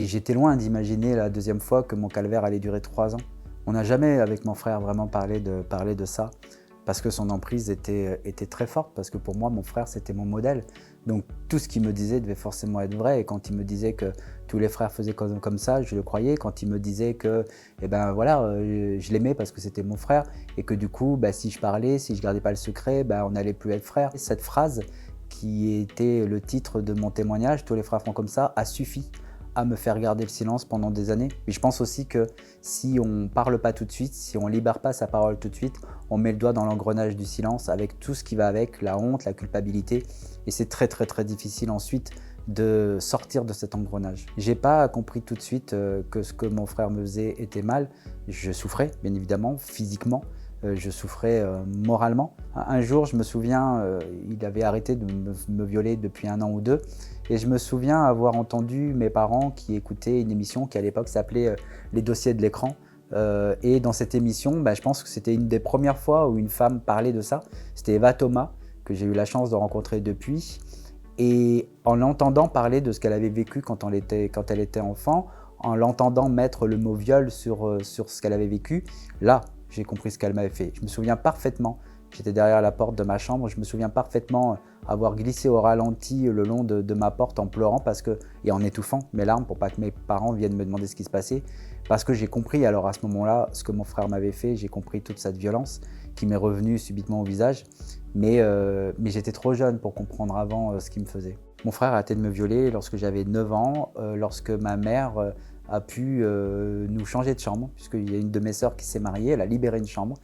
Et j'étais loin d'imaginer la deuxième fois que mon calvaire allait durer 3 ans. On n'a jamais, avec mon frère, vraiment parlé de ça, parce que son emprise était très forte, parce que pour moi, mon frère, c'était mon modèle. Donc tout ce qu'il me disait devait forcément être vrai. Et quand il me disait que tous les frères faisaient comme ça, je le croyais. Quand il me disait que eh ben, voilà, je l'aimais parce que c'était mon frère, et que du coup, bah, si je parlais, si je gardais pas le secret, bah, on n'allait plus être frères. Cette phrase, qui était le titre de mon témoignage, tous les frères font comme ça, a suffi à me faire garder le silence pendant des années. Et je pense aussi que si on ne parle pas tout de suite, si on ne libère pas sa parole tout de suite, on met le doigt dans l'engrenage du silence avec tout ce qui va avec, la honte, la culpabilité. Et c'est très très très difficile ensuite de sortir de cet engrenage. J'ai pas compris tout de suite que ce que mon frère me faisait était mal. Je souffrais, bien évidemment, physiquement. Je souffrais moralement. Un jour, je me souviens, il avait arrêté de me violer depuis 1 an ou 2. Et je me souviens avoir entendu mes parents qui écoutaient une émission qui à l'époque s'appelait Les dossiers de l'écran. Et dans cette émission, je pense que c'était une des premières fois où une femme parlait de ça. C'était Eva Thomas, que j'ai eu la chance de rencontrer depuis. Et en l'entendant parler de ce qu'elle avait vécu quand elle était enfant, en l'entendant mettre le mot viol sur ce qu'elle avait vécu, là, j'ai compris ce qu'elle m'avait fait. Je me souviens parfaitement, j'étais derrière la porte de ma chambre, je me souviens parfaitement avoir glissé au ralenti le long de ma porte en pleurant et en étouffant mes larmes pour pas que mes parents viennent me demander ce qui se passait. Parce que j'ai compris alors à ce moment-là ce que mon frère m'avait fait, j'ai compris toute cette violence qui m'est revenue subitement au visage. Mais j'étais trop jeune pour comprendre avant ce qu'il me faisait. Mon frère a arrêté de me violer lorsque j'avais 9 ans, lorsque ma mère a pu nous changer de chambre, puisqu'il y a une de mes sœurs qui s'est mariée, elle a libéré une chambre.